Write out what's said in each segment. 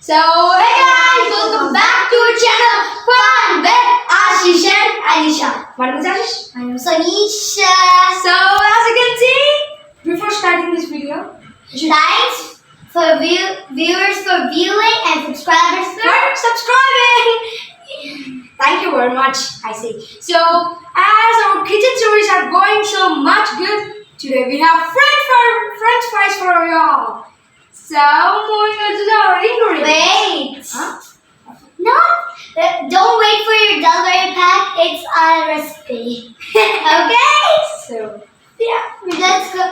So, hey guys, welcome back to our channel, Fun with Ashish and Anisha. My name is Ashish. My name is ANISHA. So, as you can see, before starting this video, Thanks for viewers for viewing and subscribers for subscribing. Thank you very much, I say. So, as our kitchen stories are going so much good, today we have French fries for y'all. So, moving on to our ingredients. Wait. Huh? No, don't wait for your delivery pack. It's a recipe. Okay? So, Yeah. Let's go.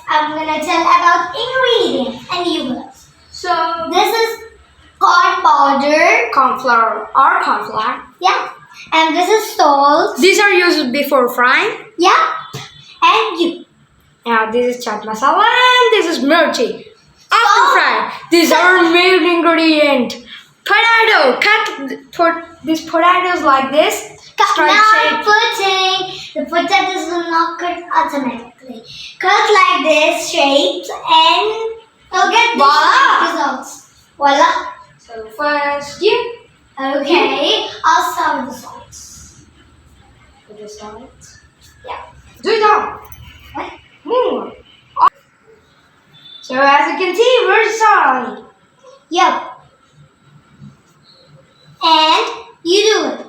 I'm gonna tell about ingredients and you will. so This is corn powder. corn flour. Yeah. And this is salt. These are used before frying. Yeah. And you. Now this is chaat masala and this is mirchi. After frying, these are main ingredient. Potato. Cut these potatoes like this. Stripe shape. Putting the potatoes will not cut automatically. Cut like this shapes and you'll get Voila. results. Voila. So first you. Okay. I'll start with the salts. Put the salt. Yeah. Do it all. What? Move. So as you can see, where's the salt? Yep. And you do it.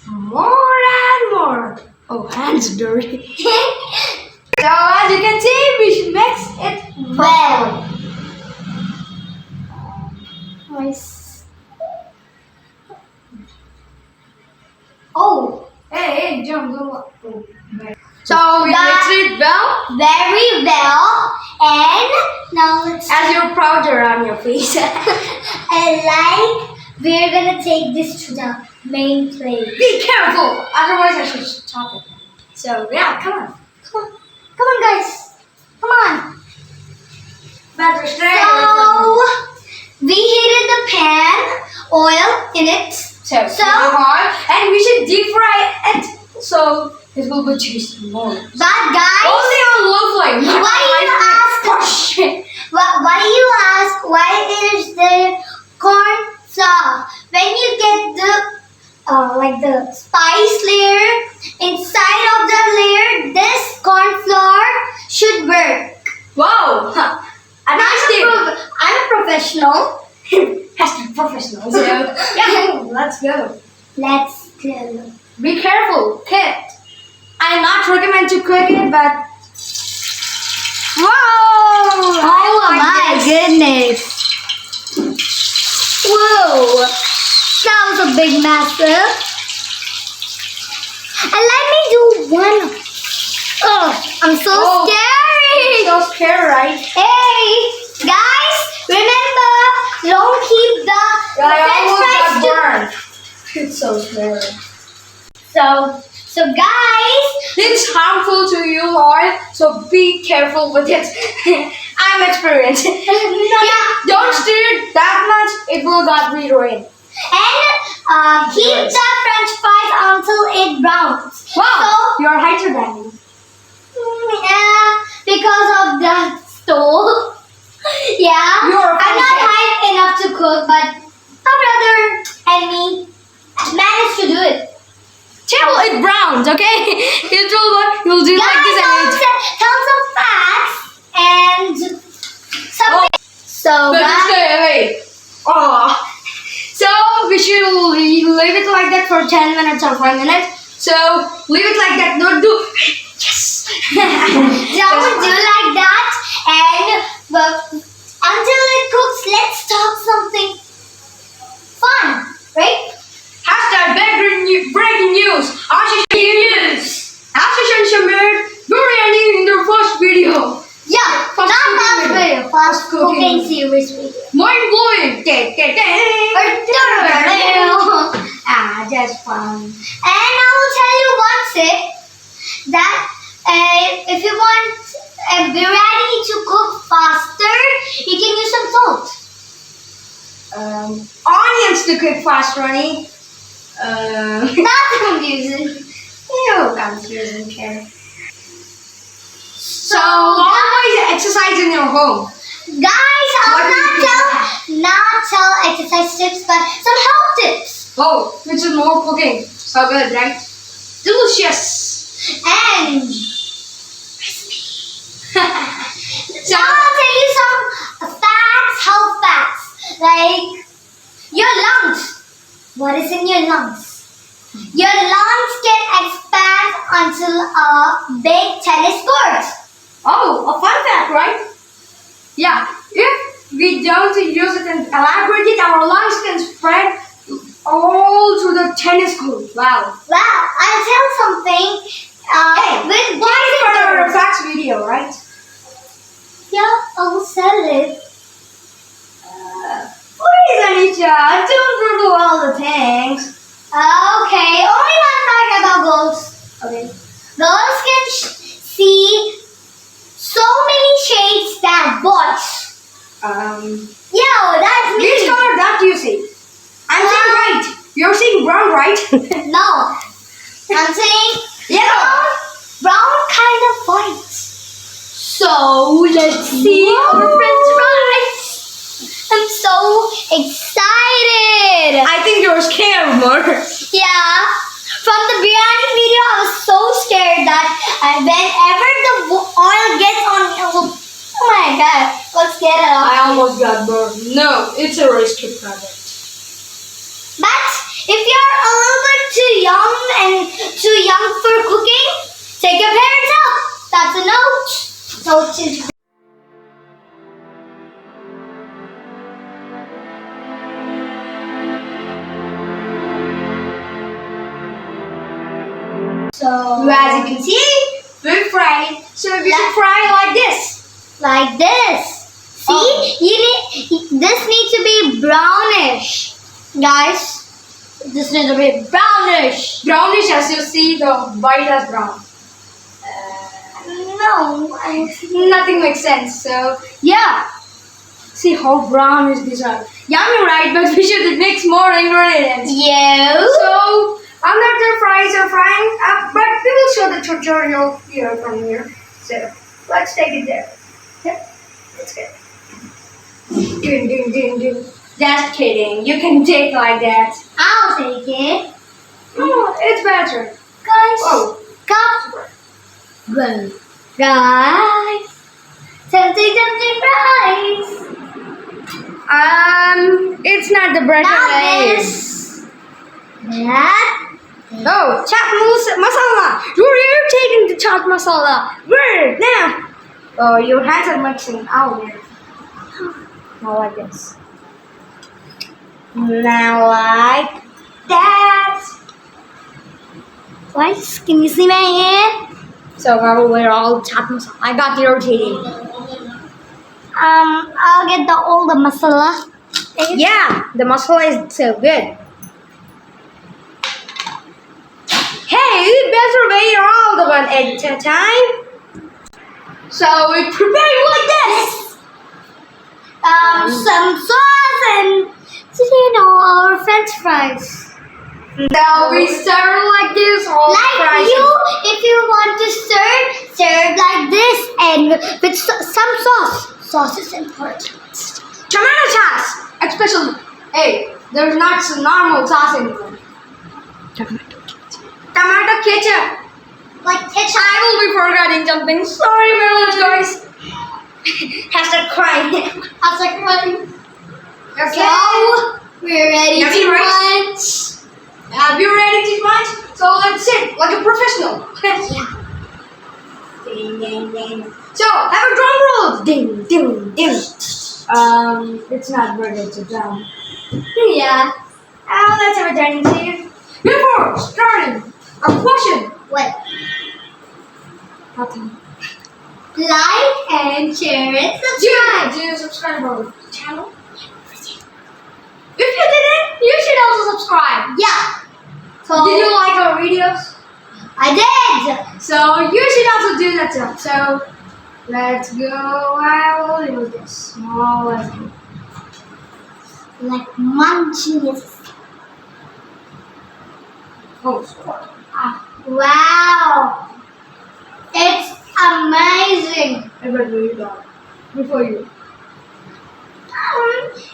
More and more. Oh, hands dirty. So as you can see, we should mix it Well. Nice. Oh. Hey, jump, go. So we mix it well. Very well. And now let's. As you're proud around your face. We're gonna take this to the main plate. Be careful, otherwise I should chop it. So yeah, come on. Come on, guys. Come on. Better stay. So we heated the pan, oil in it. So and we should deep fry it so it will be tasty more. But guys, Only on low flame. why you ask why is there corn flour? When you get the spice layer inside of the layer, this corn flour should work. Wow. A nice tip. I'm a professional. Has to be professional. So yeah, let's go. Let's go. Be careful, kid. I not recommend to cook it, but wow! Oh my goodness. Whoa. That was a big massive. And let me do one. Oh, I'm so scary. So scared, right? Hey, guys, remember, don't keep the French fries to. Burned. It's so scary. So guys, It's harmful to you, Lord. So be careful with it. I'm experienced. yeah, Don't stir it that much; it will not be ruined. and keep the French fries until it browns. Wow, you're higher than me. Yeah, because of the stove. Yeah, You're I'm not perfect. hyped enough to cook, but my brother and me managed to do it. Till it browns, okay? You'll do like this and it. Tell some facts and something. So But guys, stay away. Oh. So we should leave it like that for 10 minutes or 5 minutes. So leave it like that. Don't do. Yes. don't do like that. And until it cooks, let's talk something fun, right? Hashtag breaking news. Ashish news. Ashish and Shamir biryani in their first video. Yeah, Fast not cooking fast video. video, fast Cooking. cooking series video. Mind blowing. Just fun. And I will tell you one tip that if you want a biryani to cook faster, you can use some salt. Onions to cook fast, Ronnie. Not confusing. Confusing care. So always exercise in your home. Guys, What do you think? not tell exercise tips, but some health tips. Oh, which is more cooking. So good, right? Delicious. And So, now I'll tell you some facts, health facts. Like your lungs. What is in your lungs? Your lungs can expand until a big tennis court. oh, a fun fact, right? Yeah, if we don't use it and elaborate it, our lungs can spread all to the tennis court. Wow. Well, I'll tell something. Hey, With why is boys it and our girls. facts video, right? Yeah, I'll sell it. Please, Anisha, don't do all the things. Okay, only one fact about girls. Okay. Girls can see so many shades than boys. Yo, that's me. Which color that you see? I'm saying white. You're saying brown, right? No, I'm saying Yellow. brown kind of white. So let's see Whoa. our French fries. I'm so excited. I think you're scared more. Yeah. From the biryani video, I was so scared that whenever the oil gets on me, I will, oh my god, let's get it off. I almost got burned. No, it's a risky project. But if you're a little bit too young and too young for cooking, take your parents out. That's a note. Note is so As you can see, we're frying. So we should fry like this. like this. See, Oh. this needs to be brownish, guys. This needs to be brownish. Brownish, as you see, the white as brown. No, Nothing makes sense. So yeah. See how brown is this one. Yummy, right? But we should mix more ingredients. yeah. So another fries are frying up, but we will show the tutorial here from here. So let's take it there. Yep, that's good. Ding, ding, ding, ding. Just kidding. You can take like that. I'll take it, Oh, it's better. guys. Oh, Come, well, guys. Tempting fries. it's not the bread Not I this. That. Oh, chaat masala. You're irritating the chaat masala. Where now? Oh, your hands are mixing. Oh, yeah. Now like this. Now like that. Guys, can you see my hand? So I will wear all chaat masala. I got irritating. I'll get all the masala. Yeah, the masala is so good. Hey, you better weigh all the one at a time. So we prepare it like this. Some sauce and our French fries. So we serve like this, all Like fries. if you want to serve like this and with some sauce. Sauce is important. Tomato sauce, especially. Hey, there's not some normal sauce anymore. Tomato ketchup. Like ketchup. I will be forgetting something. Sorry very much, guys. Hashtag crying. Hashtag crying. Okay. So, we're ready Yummy, to right? munch. Have you ready to munch? So let's sit like a professional. Yeah. Ding, ding, ding. So have a drum roll. Ding, ding, ding. It's not very good to drum. Yeah. Let's have a dining seat. Before starting, a question. What? Nothing. Like and share and Do you subscribe to our channel? If you didn't, you should also subscribe. Yeah. So, Did you like our videos? I did. So you should also do that too. So let's go. I will use this small one. Like munching it. Oh, score. Wow. It's amazing. I better read that before you.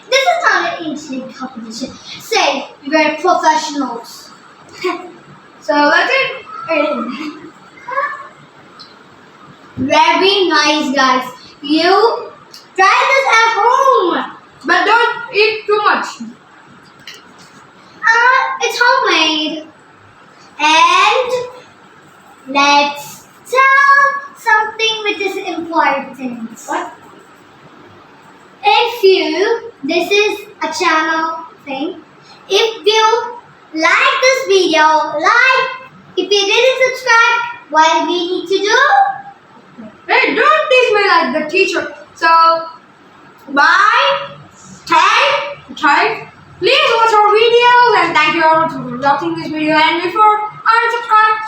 This is not an instant competition. Say, we're professionals. So that's it. Very nice, guys. You try this at home. But don't eat too much. It's homemade. And let's tell something which is important. What? If you, this is a channel thing. If you like this video, if you didn't subscribe, what do we need to do? Hey, don't teach me like the teacher. So, bye. Try. Please watch our videos and thank you all for watching this video. And before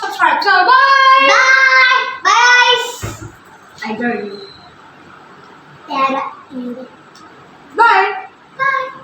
subscribe. So, bye. Bye. Bye. I dare you. Dada. Bye. Bye.